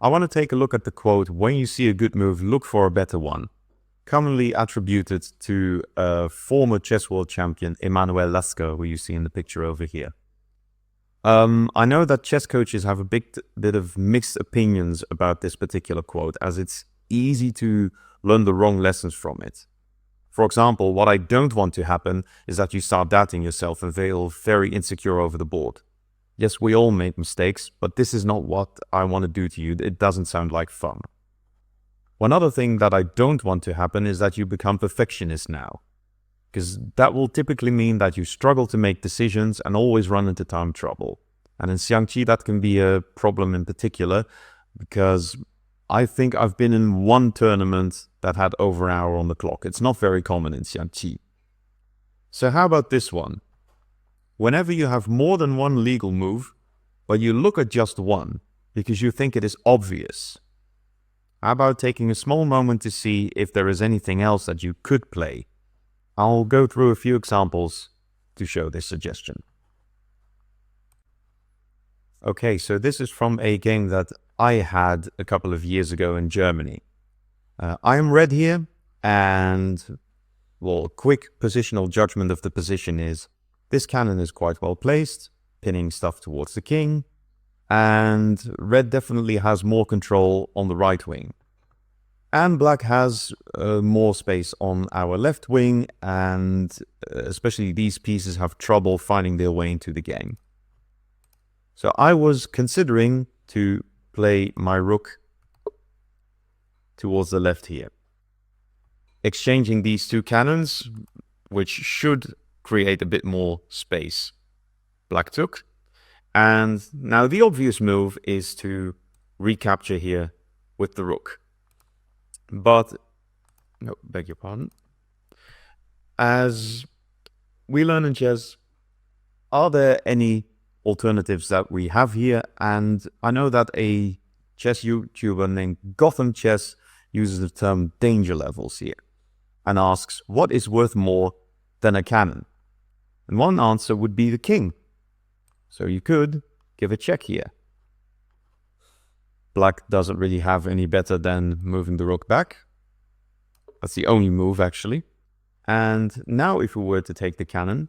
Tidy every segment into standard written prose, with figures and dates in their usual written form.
I want to take a look at the quote, "When you see a good move, look for a better one," commonly attributed to former chess world champion Emanuel Lasker, who you see in the picture over here. I know that chess coaches have a bit of mixed opinions about this particular quote, as it's easy to learn the wrong lessons from it. For example, what I don't want to happen is that you start doubting yourself and feel very insecure over the board. Yes, we all make mistakes, but this is not what I want to do to you. It doesn't sound like fun. One other thing that I don't want to happen is that you become perfectionist now, because that will typically mean that you struggle to make decisions and always run into time trouble. And in Xiangqi, that can be a problem in particular, because I think I've been in one tournament that had over an hour on the clock. It's not very common in Xiangqi. So how about this one? Whenever you have more than one legal move, but you look at just one because you think it is obvious, how about taking a small moment to see if there is anything else that you could play? I'll go through a few examples to show this suggestion. Okay, so this is from a game that I had a couple of years ago in Germany. I am red here, and well, quick positional judgment of the position is this cannon is quite well placed, pinning stuff towards the king, and red definitely has more control on the right wing. And black has more space on our left wing, and especially these pieces have trouble finding their way into the game. So I was considering to play my rook towards the left here, exchanging these two cannons, which should create a bit more space. Black took, and now the obvious move is to recapture here with the rook. But, no, beg your pardon. As we learn in chess, are there any alternatives that we have here? And I know that a chess YouTuber named Gotham Chess uses the term danger levels here and asks, what is worth more than a cannon? And one answer would be the king. So you could give a check here. Black doesn't really have any better than moving the rook back. That's the only move, actually. And now if we were to take the cannon,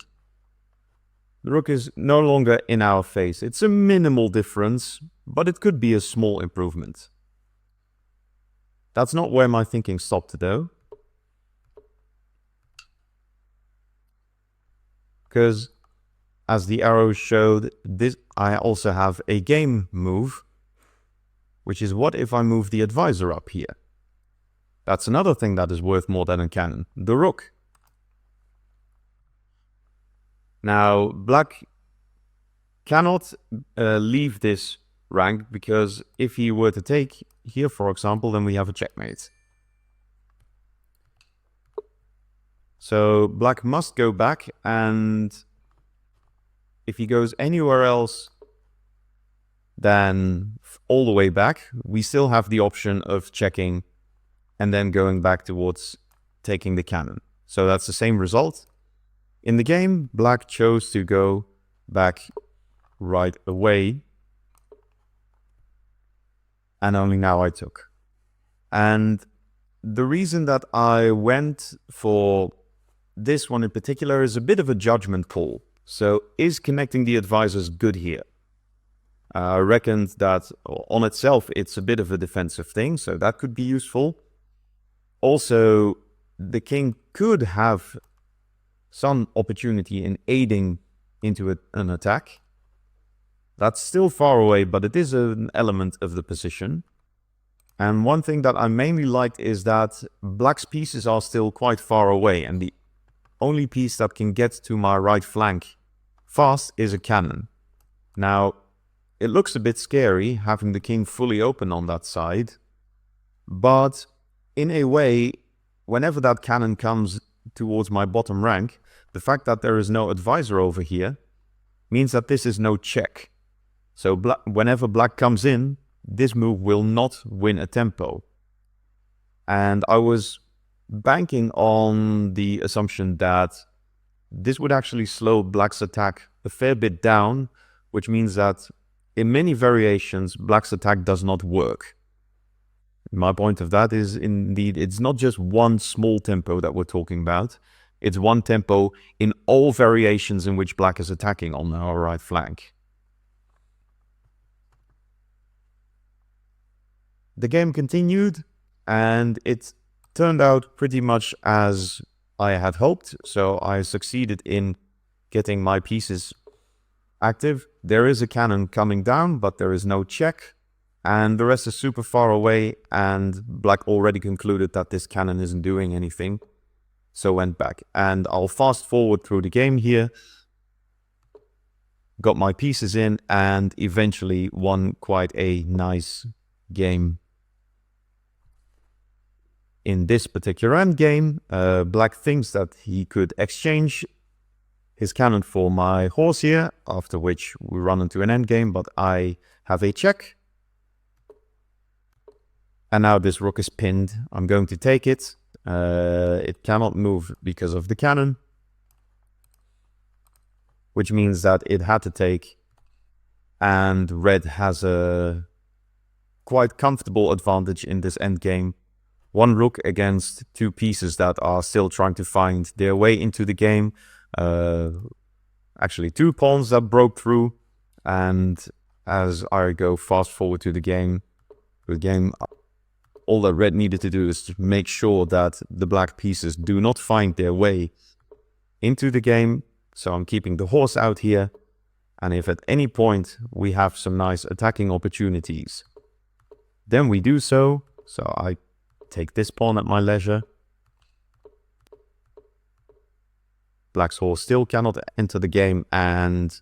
the rook is no longer in our face. It's a minimal difference, but it could be a small improvement. That's not where my thinking stopped, though. Because, as the arrows showed, I also have a game move, which is what if I move the advisor up here? That's another thing that is worth more than a cannon, the rook. Now, black cannot leave this rank, because if he were to take here, for example, then we have a checkmate. So black must go back, and if he goes anywhere else than all the way back, we still have the option of checking and then going back towards taking the cannon. So that's the same result. In the game, black chose to go back right away, and only now I took. And the reason that I went for this one in particular is a bit of a judgment call. So is connecting the advisors good here? I reckoned that on itself it's a bit of a defensive thing, so that could be useful. Also, the king could have some opportunity in aiding into an attack. That's still far away, but it is an element of the position. And one thing that I mainly liked is that black's pieces are still quite far away, and the only piece that can get to my right flank fast is a cannon. Now, it looks a bit scary having the king fully open on that side, but in a way, whenever that cannon comes towards my bottom rank, the fact that there is no advisor over here means that this is no check. So whenever black comes in, this move will not win a tempo. And I was banking on the assumption that this would actually slow black's attack a fair bit down, which means that in many variations, black's attack does not work. My point of that is, indeed, it's not just one small tempo that we're talking about. It's one tempo in all variations in which black is attacking on our right flank. The game continued, and it turned out pretty much as I had hoped. So I succeeded in getting my pieces active. There is a cannon coming down, but there is no check. And the rest is super far away, and black already concluded that this cannon isn't doing anything. So went back. And I'll fast forward through the game here. Got my pieces in, and eventually won quite a nice game. In this particular endgame, black thinks that he could exchange his cannon for my horse here, after which we run into an endgame, but I have a check. And now this rook is pinned. I'm going to take it. It cannot move because of the cannon, which means that it had to take. And red has a quite comfortable advantage in this endgame. One rook against two pieces that are still trying to find their way into the game. Actually, two pawns that broke through. And as I go fast forward to the game, all that red needed to do is to make sure that the black pieces do not find their way into the game. So I'm keeping the horse out here. And if at any point we have some nice attacking opportunities, then we do so. So I take this pawn at my leisure. Black's horse still cannot enter the game, and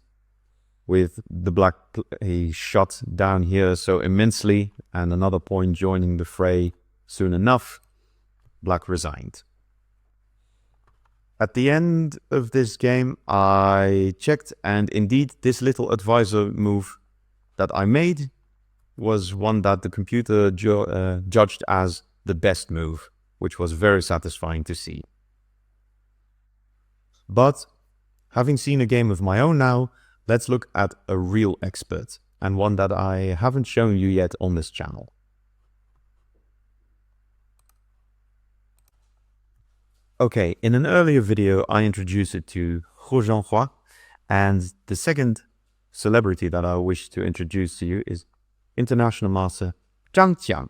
with the black he shot down here so immensely, and another pawn joining the fray soon enough, black resigned. At the end of this game, I checked, and indeed this little advisor move that I made was one that the computer judged as the best move, which was very satisfying to see. But having seen a game of my own now, let's look at a real expert, and one that I haven't shown you yet on this channel. Okay, in an earlier video I introduced it to Xiangqi, and the second celebrity that I wish to introduce to you is International Master Zhang Qiang.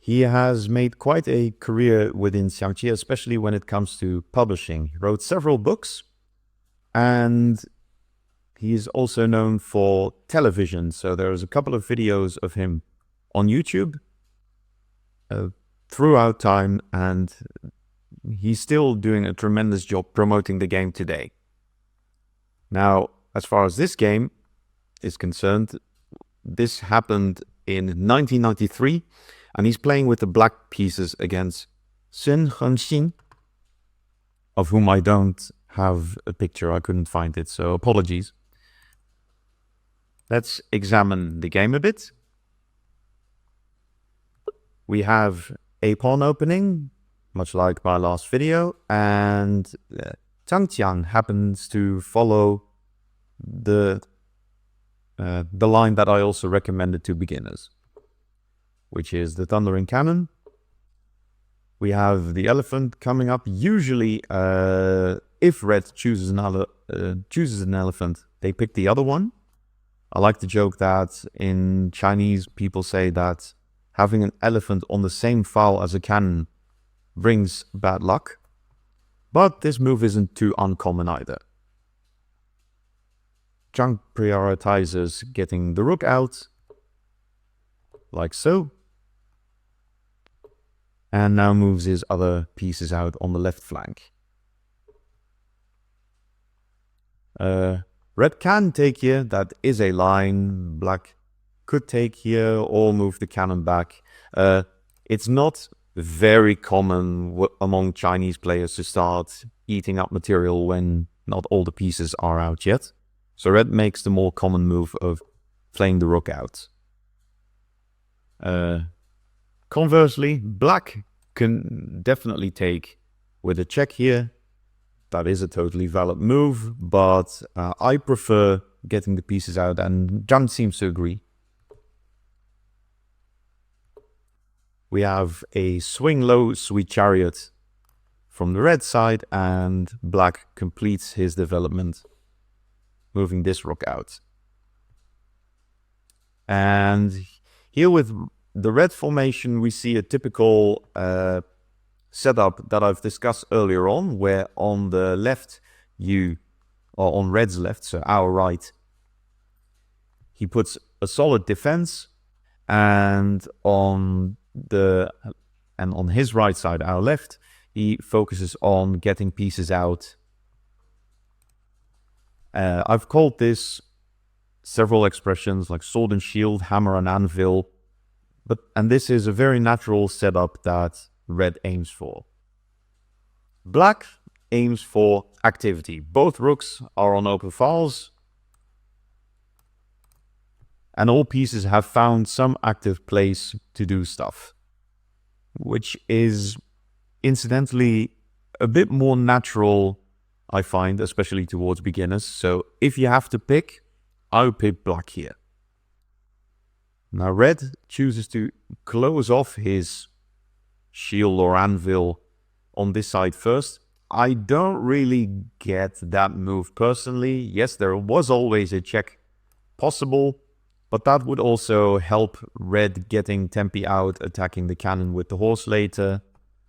He has made quite a career within Xiangqi, especially when it comes to publishing. He wrote several books, and he is also known for television. So there's a couple of videos of him on YouTube throughout time, and he's still doing a tremendous job promoting the game today. Now, as far as this game is concerned, this happened in 1993, and he's playing with the black pieces against Xiangqi, of whom I don't have a picture. I couldn't find it, so apologies. Let's examine the game a bit. We have a pawn opening, much like my last video, and Zhang Qiang happens to follow the line that I also recommended to beginners, which is the thundering cannon. We have the elephant coming up. Usually, if red chooses an elephant, they pick the other one. I like to joke that in Chinese, people say that having an elephant on the same file as a cannon brings bad luck. But this move isn't too uncommon either. Zhang prioritizes getting the rook out, like so, and now moves his other pieces out on the left flank. Red can take here, that is a line. Black could take here or move the cannon back. It's not very common among Chinese players to start eating up material when not all the pieces are out yet. So red makes the more common move of playing the rook out. Conversely, black can definitely take with a check here. That is a totally valid move, but I prefer getting the pieces out, and Zhang seems to agree. We have a swing low, sweet chariot from the red side, and black completes his development, moving this rook out. And here with the red formation, we see a typical setup that I've discussed earlier on, where on the left, or on red's left, so our right, he puts a solid defense, and on his right side, our left, he focuses on getting pieces out. I've called this several expressions like sword and shield, hammer and anvil, and this is a very natural setup that red aims for. Black aims for activity. Both rooks are on open files, and all pieces have found some active place to do stuff, which is incidentally a bit more natural, I find, especially towards beginners. So if you have to pick, I would pick black here. Now red chooses to close off his shield or anvil on this side first. I don't really get that move personally. Yes, there was always a check possible, but that would also help red getting tempi out, attacking the cannon with the horse later.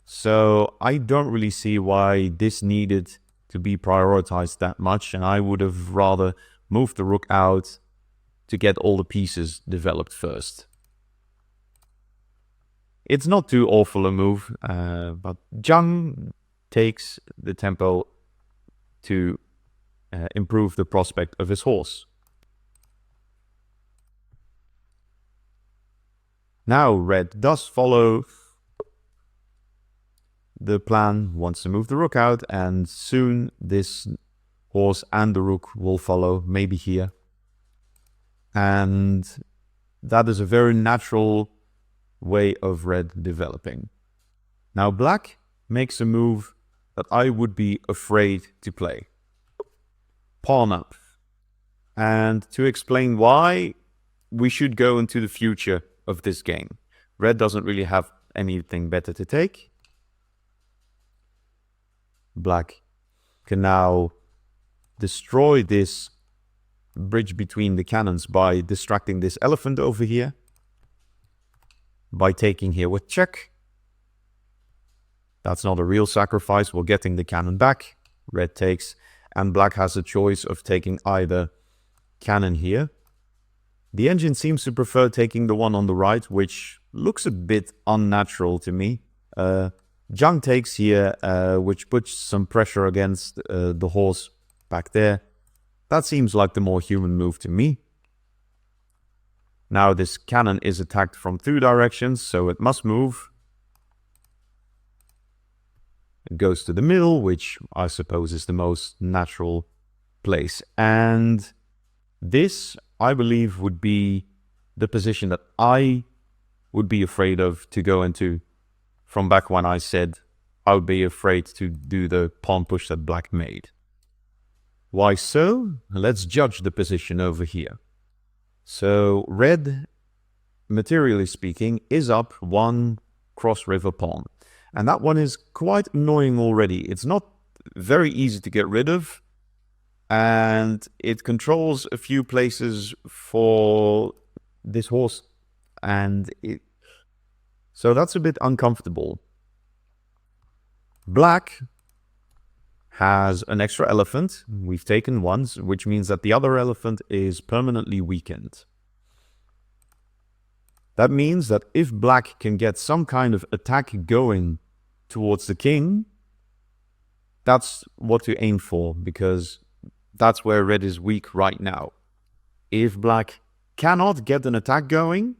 So I don't really see why this needed to be prioritized that much, and I would have rather moved the rook out to get all the pieces developed first. It's not too awful a move, but Zhang takes the tempo to improve the prospect of his horse. Now red does follow the plan, wants to move the rook out, and soon this horse and the rook will follow, maybe here. And that is a very natural way of red developing. Now black makes a move that I would be afraid to play. Pawn up. And to explain why, we should go into the future of this game. Red doesn't really have anything better to take. Black can now destroy this bridge between the cannons by distracting this elephant over here, by taking here with check. That's not a real sacrifice. We're getting the cannon back. Red takes, and black has a choice of taking either cannon here. The engine seems to prefer taking the one on the right, which looks a bit unnatural to me. Zhang takes here, which puts some pressure against the horse back there. That seems like the more human move to me. Now this cannon is attacked from two directions, so it must move. It goes to the middle, which I suppose is the most natural place. And this, I believe, would be the position that I would be afraid of to go into from back when I said I would be afraid to do the pawn push that black made. Why so? Let's judge the position over here. So red, materially speaking, is up one cross river pawn. And that one is quite annoying already. It's not very easy to get rid of. And it controls a few places for this horse. So that's a bit uncomfortable. Black has an extra elephant. We've taken one, which means that the other elephant is permanently weakened. That means that if black can get some kind of attack going towards the king, that's what to aim for, because that's where red is weak right now. If black cannot get an attack going,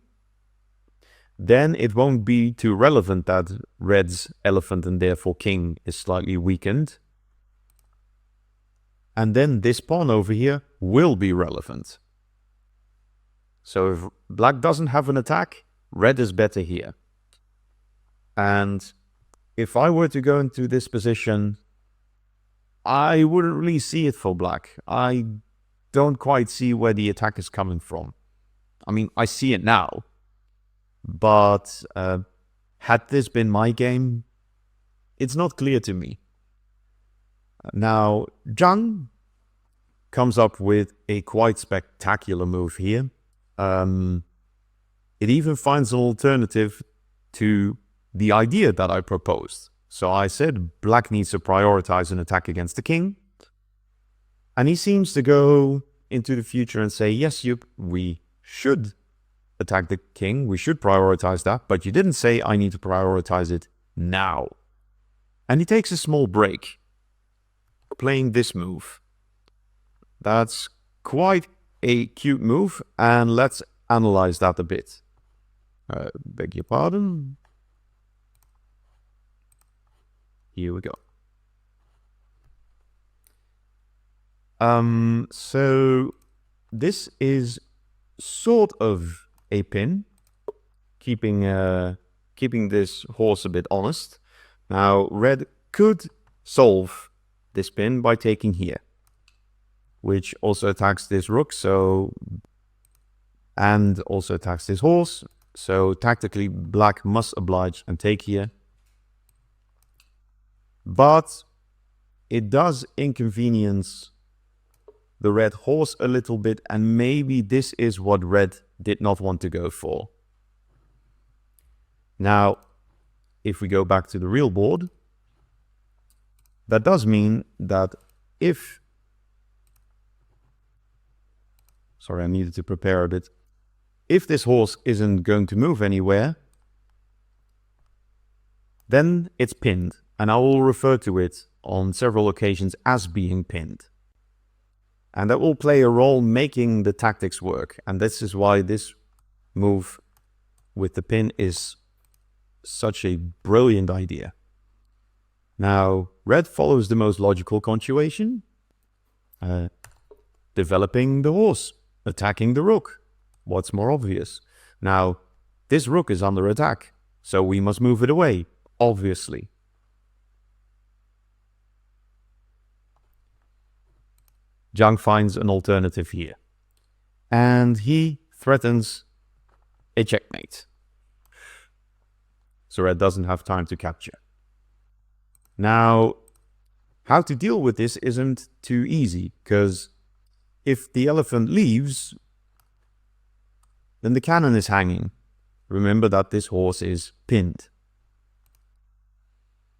then it won't be too relevant that red's elephant and therefore king is slightly weakened. And then this pawn over here will be relevant. So if black doesn't have an attack, red is better here. And if I were to go into this position, I wouldn't really see it for black. I don't quite see where the attack is coming from. I mean, I see it now, but Had this been my game, it's not clear to me. Now, Zhang comes up with a quite spectacular move here. It even finds an alternative to the idea that I proposed. So I said black needs to prioritize an attack against the king. And he seems to go into the future and say, yes, we should attack the king. We should prioritize that. But you didn't say I need to prioritize it now. And he takes a small break, playing this move. That's quite a cute move, and let's analyze that a bit. Beg your pardon. Here we go. So this is sort of a pin, keeping this horse a bit honest. Now, red could solve this pin by taking here, which also attacks this rook, and also attacks this horse. So tactically, black must oblige and take here. But it does inconvenience the red horse a little bit, and maybe this is what red did not want to go for. Now, if we go back to the real board, that does mean that if... Sorry, I needed to prepare a bit. If this horse isn't going to move anywhere, then it's pinned. And I will refer to it on several occasions as being pinned. And that will play a role making the tactics work. And this is why this move with the pin is such a brilliant idea. Now, red follows the most logical continuation. Developing the horse, attacking the rook. What's more obvious? Now, this rook is under attack, so we must move it away, obviously. Zhang finds an alternative here, and he threatens a checkmate. So red doesn't have time to capture. Now, how to deal with this isn't too easy, because if the elephant leaves, then the cannon is hanging. Remember that this horse is pinned.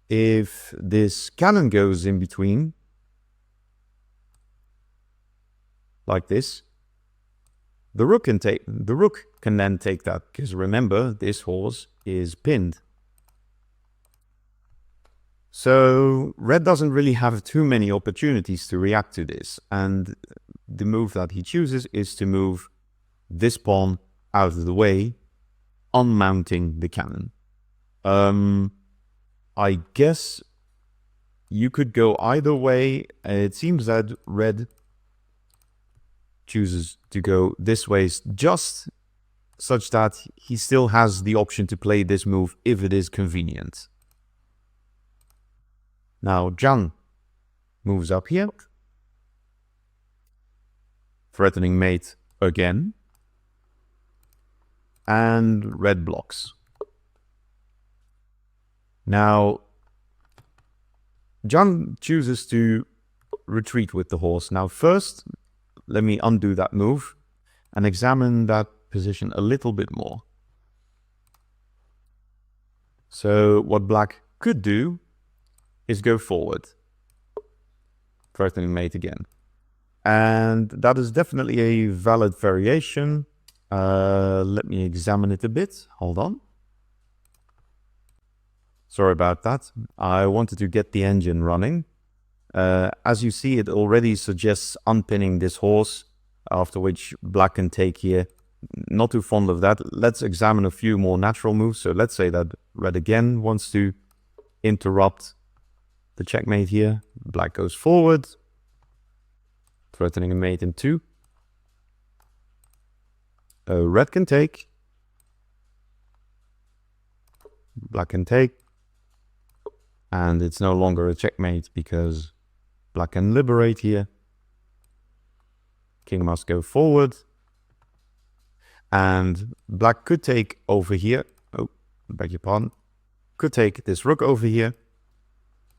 If this cannon goes in between, like this, the rook can then take that, because remember, this horse is pinned. So red doesn't really have too many opportunities to react to this, and the move that he chooses is to move this pawn out of the way, unmounting the cannon. I guess you could go either way. It seems that red chooses to go this way just such that he still has the option to play this move if it is convenient. Now Zhang moves up here, threatening mate again, and red blocks. Now Zhang chooses to retreat with the horse. Now first, let me undo that move and examine that position a little bit more. So what black could do is go forward, threatening mate again. And that is definitely a valid variation. Let me examine it a bit. Hold on. Sorry about that. I wanted to get the engine running. As you see, it already suggests unpinning this horse, after which black can take here. Not too fond of that. Let's examine a few more natural moves. So let's say that red again wants to interrupt the checkmate here. Black goes forward, threatening a mate in 2. Red can take. Black can take. And it's no longer a checkmate because black can liberate here. King must go forward. And black could take over here. Oh, beg your pardon. could take this rook over here,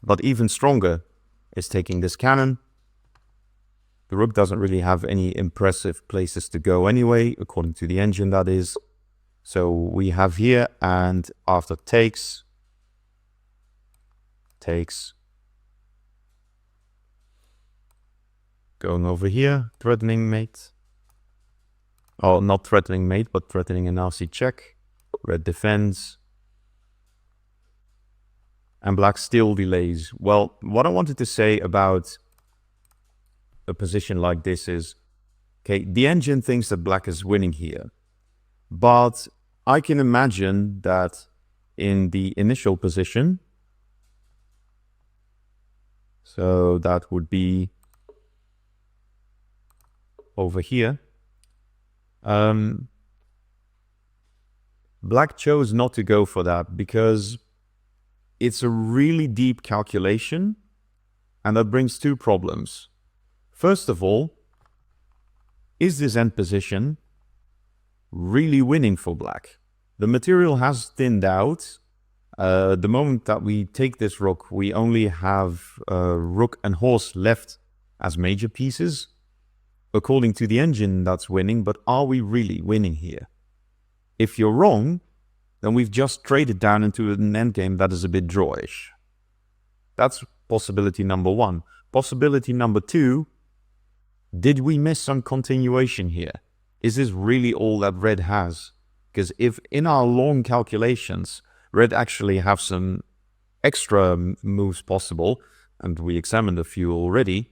but even stronger is taking this cannon. The rook doesn't really have any impressive places to go anyway, according to the engine, that is. So we have here, and after takes, going over here, threatening mate. Oh, not threatening mate, but threatening a nasty check. Red defends. And black still delays. Well, what I wanted to say about a position like this is, okay, the engine thinks that black is winning here. But I can imagine that in the initial position, so that would be over here, black chose not to go for that because it's a really deep calculation, and that brings two problems. First of all, is this end position really winning for black? The material has thinned out. The moment that we take this rook, we only have rook and horse left as major pieces. According to the engine, that's winning, but are we really winning here? If you're wrong, then we've just traded down into an endgame that is a bit drawish. That's possibility number one. Possibility number two, did we miss some continuation here? Is this really all that red has? Because if in our long calculations, red actually have some extra moves possible, and we examined a few already,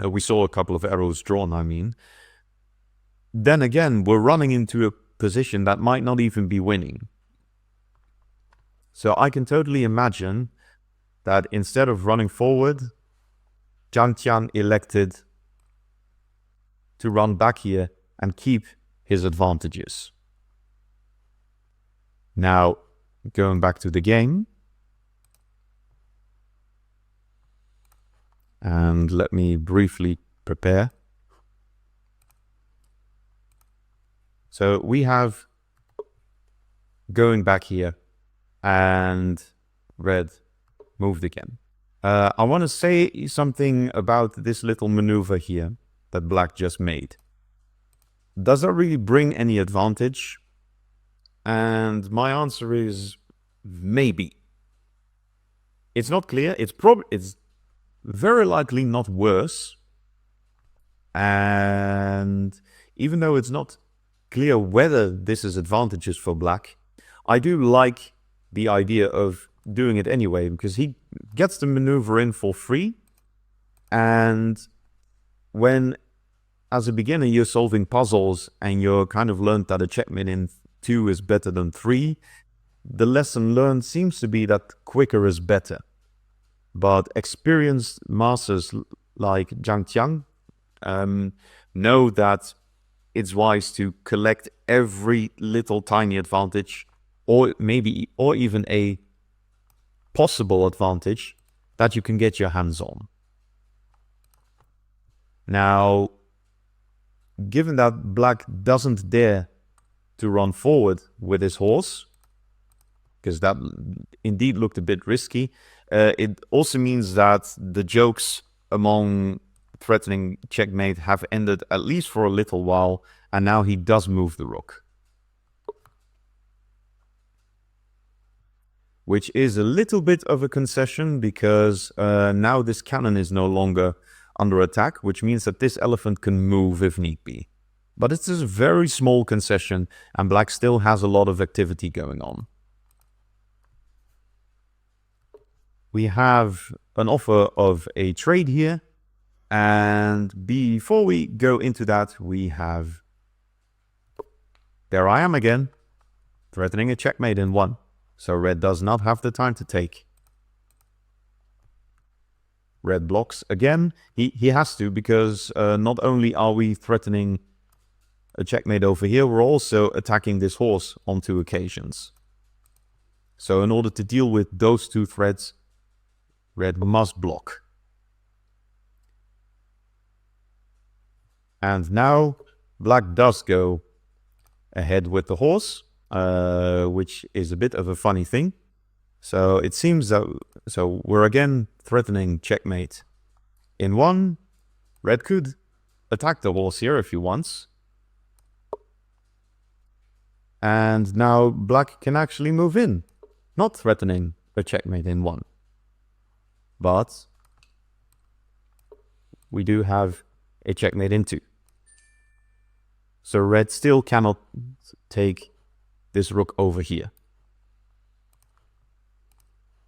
we saw a couple of arrows drawn, I mean, then again, we're running into a position that might not even be winning. So I can totally imagine that instead of running forward, Zhang Qiang elected to run back here and keep his advantages. Now, going back to the game, and let me briefly prepare. So we have going back here, and red moved again. I want to say something about this little maneuver here that black just made. Does that really bring any advantage? And my answer is maybe. It's not clear. It's very likely not worse. And even though it's not clear whether this is advantageous for black, I do like the idea of doing it anyway, because he gets the maneuver in for free. And when, as a beginner, you're solving puzzles and you're kind of learned that a checkmate in 2 is better than 3, the lesson learned seems to be that quicker is better. But experienced masters like Zhang Qiang know that it's wise to collect every little tiny advantage, or even a possible advantage that you can get your hands on. Now, given that black doesn't dare to run forward with his horse, because that indeed looked a bit risky, it also means that the jokes among threatening checkmate have ended, at least for a little while, and now he does move the rook. Which is a little bit of a concession, because now this cannon is no longer under attack, which means that this elephant can move if need be. But it's a very small concession, and black still has a lot of activity going on. We have an offer of a trade here, and before we go into that, we have, there I am again, threatening a checkmate in 1. So red does not have the time to take. Red blocks again. He has to, because not only are we threatening a checkmate over here, we're also attacking this horse on 2 occasions. So in order to deal with those 2 threats, red must block. And now black does go ahead with the horse, which is a bit of a funny thing. So it seems that we're again threatening checkmate. In one, red could attack the horse here if he wants. And now black can actually move in, not threatening a checkmate in one. But we do have a checkmate in two. So red still cannot take this rook over here.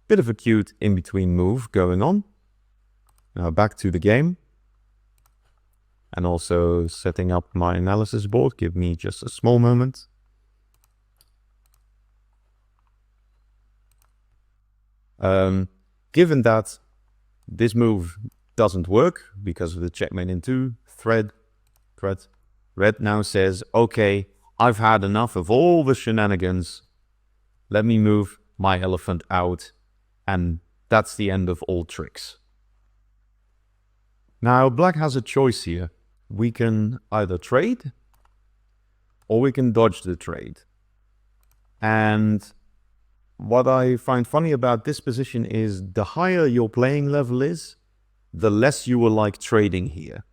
Bit of a cute in-between move going on. Now back to the game. And also setting up my analysis board. Give me just a small moment. Given that this move doesn't work because of the checkmate in two, thread, red now says, okay, I've had enough of all the shenanigans. Let me move my elephant out. And that's the end of all tricks. Now, black has a choice here. We can either trade or we can dodge the trade. And what I find funny about this position is the higher your playing level is, the less you will like trading here.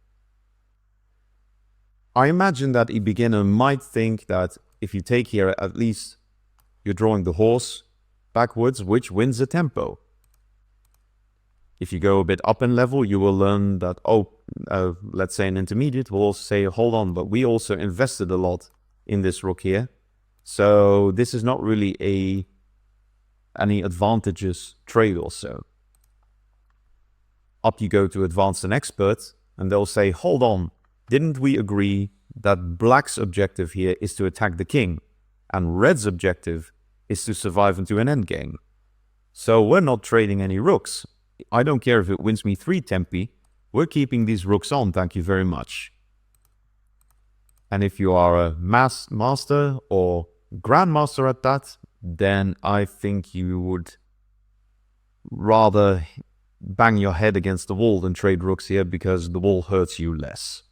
I imagine that a beginner might think that if you take here, at least you're drawing the horse backwards, which wins the tempo. If you go a bit up in level, you will learn that, let's say an intermediate will also say, hold on, but we also invested a lot in this rook here. So this is not really any advantageous trade also. Up you go to advanced and expert, and they'll say, hold on, didn't we agree that black's objective here is to attack the king, and red's objective is to survive into an endgame? So we're not trading any rooks. I don't care if it wins me 3 tempi, we're keeping these rooks on, thank you very much. And if you are a master or grandmaster at that, then I think you would rather bang your head against the wall than trade rooks here, because the wall hurts you less.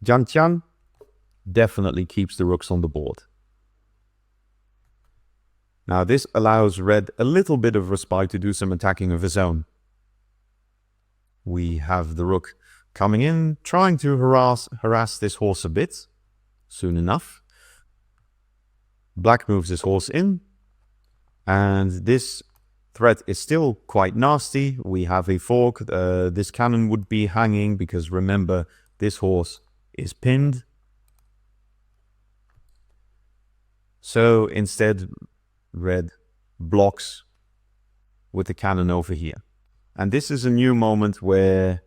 Zhang Qiang definitely keeps the rooks on the board. Now this allows red a little bit of respite to do some attacking of his own. We have the rook coming in, trying to harass this horse a bit. Soon enough, black moves his horse in, and this threat is still quite nasty. We have a fork. This cannon would be hanging because remember, this horse is pinned. So instead, red blocks with the cannon over here. And this is a new moment where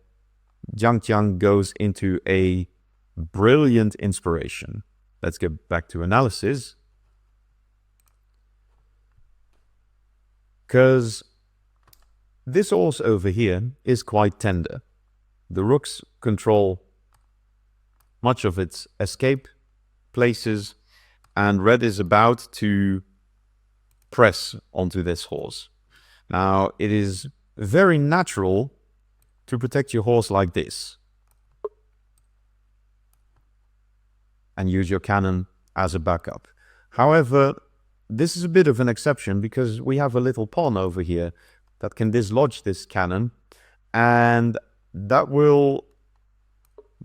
Zhang Qiang goes into a brilliant inspiration. Let's get back to analysis. Because this horse over here is quite tender. The rooks control much of its escape places, and red is about to press onto this horse. Now, it is very natural to protect your horse like this and use your cannon as a backup. However, this is a bit of an exception because we have a little pawn over here that can dislodge this cannon, and that will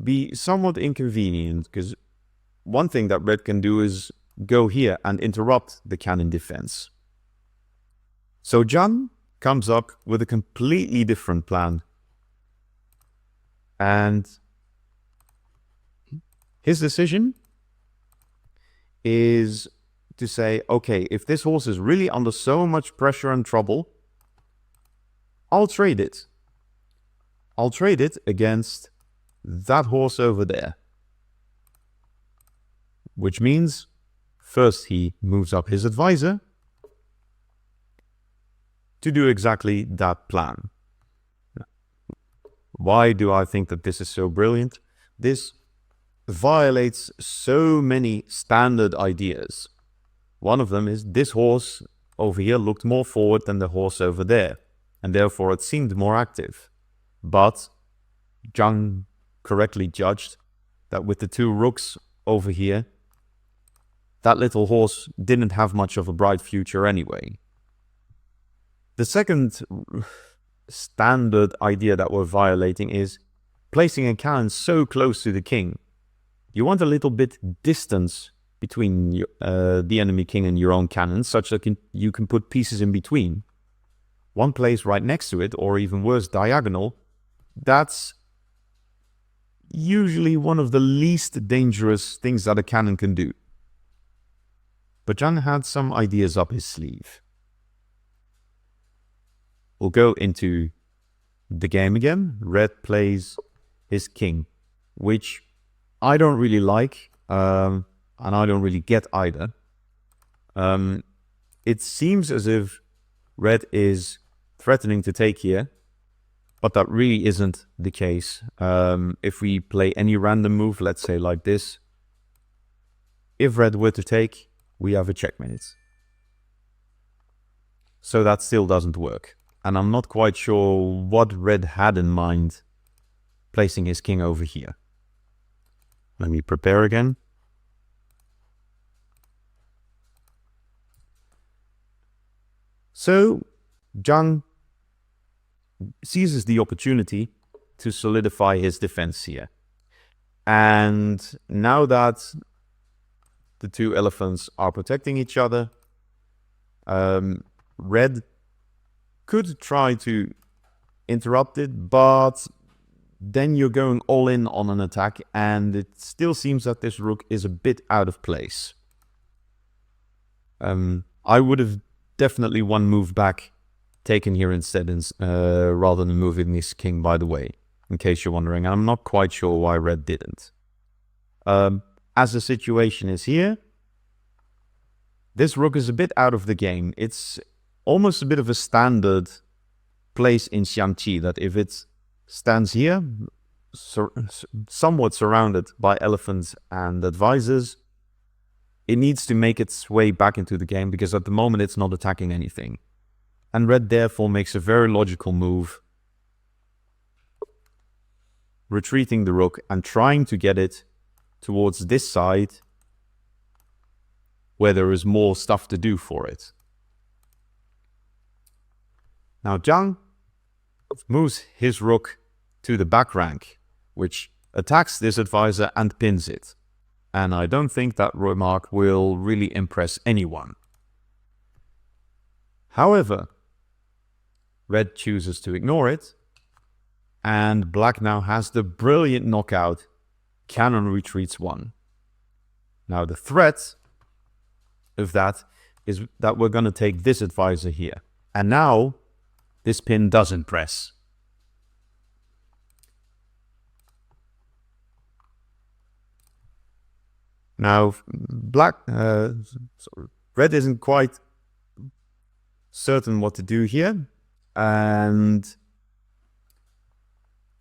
be somewhat inconvenient because one thing that red can do is go here and interrupt the cannon defense. So Zhang comes up with a completely different plan. And his decision is to say, okay, if this horse is really under so much pressure and trouble, I'll trade it. I'll trade it against that horse over there. Which means first he moves up his advisor to do exactly that plan. Why do I think that this is so brilliant? This violates so many standard ideas. One of them is this horse over here looked more forward than the horse over there, and therefore it seemed more active. But Zhang correctly judged that with the two rooks over here, that little horse didn't have much of a bright future anyway. The second standard idea that we're violating is placing a cannon so close to the king. You want a little bit distance between the enemy king and your own cannon, such that you can put pieces in between. One place right next to it, or even worse, diagonal. That's usually one of the least dangerous things that a cannon can do. But Zhang had some ideas up his sleeve. We'll go into the game again. Red plays his king, which I don't really like, and I don't really get either. It seems as if red is threatening to take here, but that really isn't the case. If we play any random move, let's say like this, if red were to take, we have a checkmate. So that still doesn't work. And I'm not quite sure what red had in mind placing his king over here. Let me prepare again. So Zhang seizes the opportunity to solidify his defense here. And now that the two elephants are protecting each other, red could try to interrupt it, but then you're going all in on an attack, and it still seems that this rook is a bit out of place. I would have definitely one move back taken here instead, rather than moving this king, by the way, in case you're wondering. I'm not quite sure why red didn't. As the situation is here, this rook is a bit out of the game. It's almost a bit of a standard place in Xiangqi, that if it stands here, somewhat surrounded by elephants and advisors, it needs to make its way back into the game, because at the moment it's not attacking anything. And red therefore makes a very logical move, retreating the rook and trying to get it towards this side where there is more stuff to do for it. Now Zhang moves his rook to the back rank, which attacks this advisor and pins it. And I don't think that remark will really impress anyone. However, red chooses to ignore it, and black now has the brilliant knockout, cannon retreats 1. Now the threat of that is that we're going to take this advisor here. And now this pin doesn't press. Now red isn't quite certain what to do here, and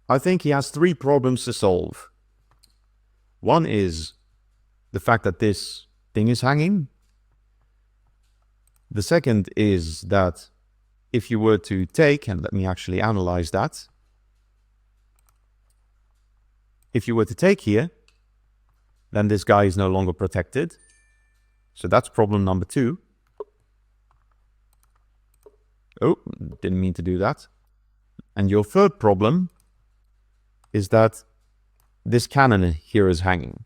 I think he has 3 problems to solve. One is the fact that this thing is hanging. The second is that if you were to take, and let me actually analyze that. If you were to take here, then this guy is no longer protected. So that's problem number 2. Oh, didn't mean to do that. And your third problem is that this cannon here is hanging.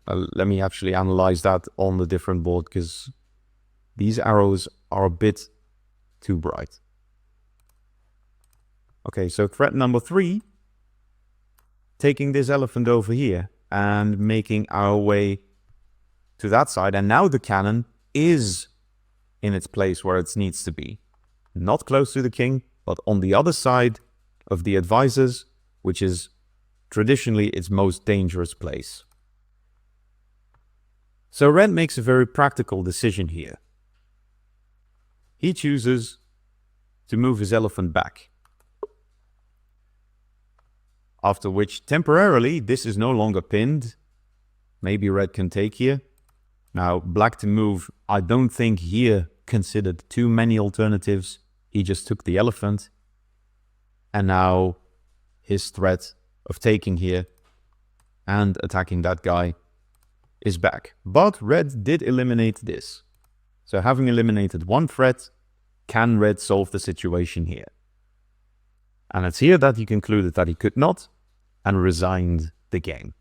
Let me actually analyze that on the different board, because these arrows are a bit too bright. Okay, so threat number 3, taking this elephant over here and making our way to that side. And now the cannon is in its place where it needs to be. Not close to the king, but on the other side of the advisors, which is traditionally its most dangerous place. So red makes a very practical decision here. He chooses to move his elephant back. After which, temporarily, this is no longer pinned. Maybe red can take here. Now, black to move, I don't think here considered too many alternatives. He just took the elephant. And now his threat of taking here and attacking that guy is back. But red did eliminate this. So having eliminated one threat, can red solve the situation here? And it's here that he concluded that he could not and resigned the game.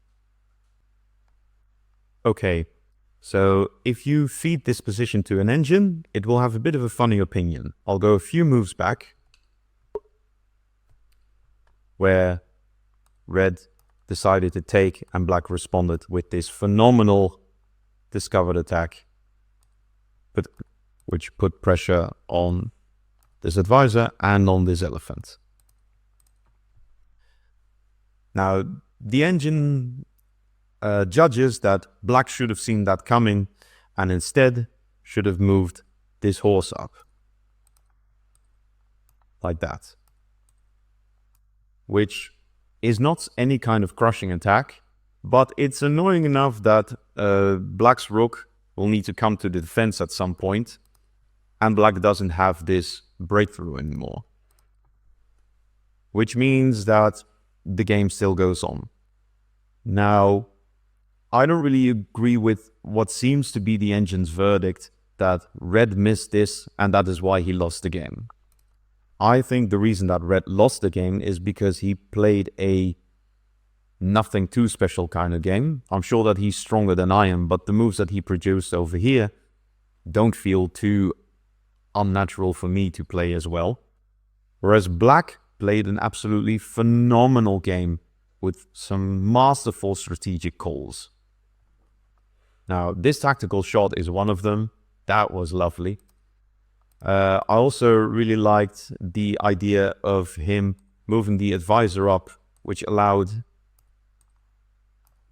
Okay, so if you feed this position to an engine, it will have a bit of a funny opinion. I'll go a few moves back, where red decided to take and black responded with this phenomenal discovered attack, which put pressure on this advisor and on this elephant. Now, the engine judges that black should have seen that coming and instead should have moved this horse up. Like that. Which is not any kind of crushing attack, but it's annoying enough that black's rook will need to come to the defense at some point, and black doesn't have this breakthrough anymore. Which means that the game still goes on. Now, I don't really agree with what seems to be the engine's verdict that red missed this and that is why he lost the game. I think the reason that red lost the game is because he played a nothing too special kind of game. I'm sure that he's stronger than I am, but the moves that he produced over here don't feel too unnatural for me to play as well. Whereas black played an absolutely phenomenal game with some masterful strategic calls. Now, this tactical shot is one of them. That was lovely. I also really liked the idea of him moving the advisor up, which allowed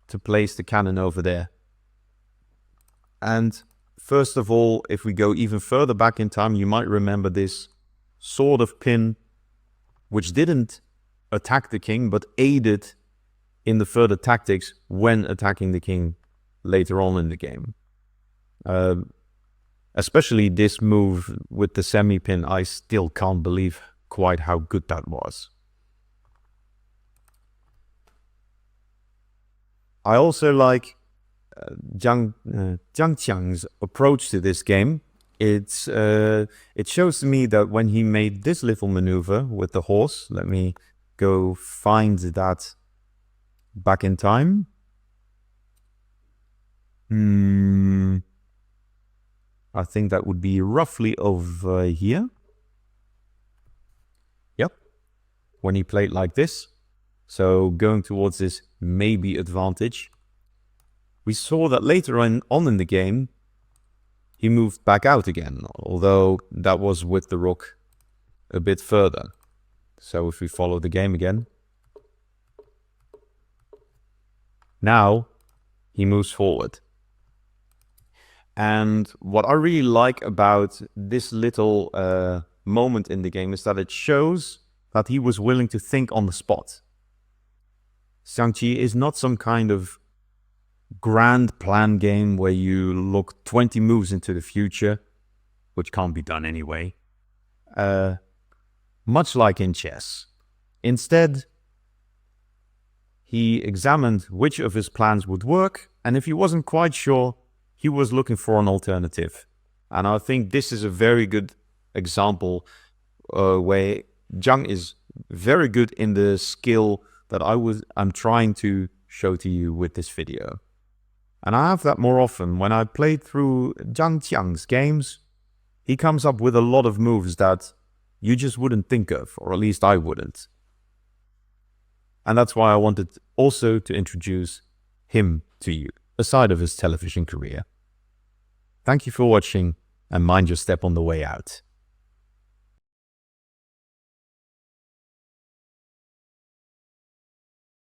to place the cannon over there. And first of all, if we go even further back in time, you might remember this sort of pin, which didn't attack the king, but aided in the further tactics when attacking the king later on in the game. Especially this move with the semi-pin, I still can't believe quite how good that was. I also like Zhang Qiang's approach to this game. It shows to me that when he made this little maneuver with the horse, let me go find that back in time. I think that would be roughly over here. Yep. When he played like this. So going towards this maybe advantage. We saw that later on in the game, he moved back out again, although that was with the rook a bit further. So if we follow the game again. Now he moves forward. And what I really like about this little moment in the game is that it shows that he was willing to think on the spot. Xiangqi is not some kind of grand plan game where you look 20 moves into the future, which can't be done anyway. Much like in chess. Instead, he examined which of his plans would work, and if he wasn't quite sure, he was looking for an alternative. And I think this is a very good example where Zhang is very good in the skill that I'm trying to show to you with this video. And I have that more often. When I played through Zhang Qiang's games, he comes up with a lot of moves that you just wouldn't think of, or at least I wouldn't. And that's why I wanted also to introduce him to you, aside of his television career. Thank you for watching, and mind your step on the way out.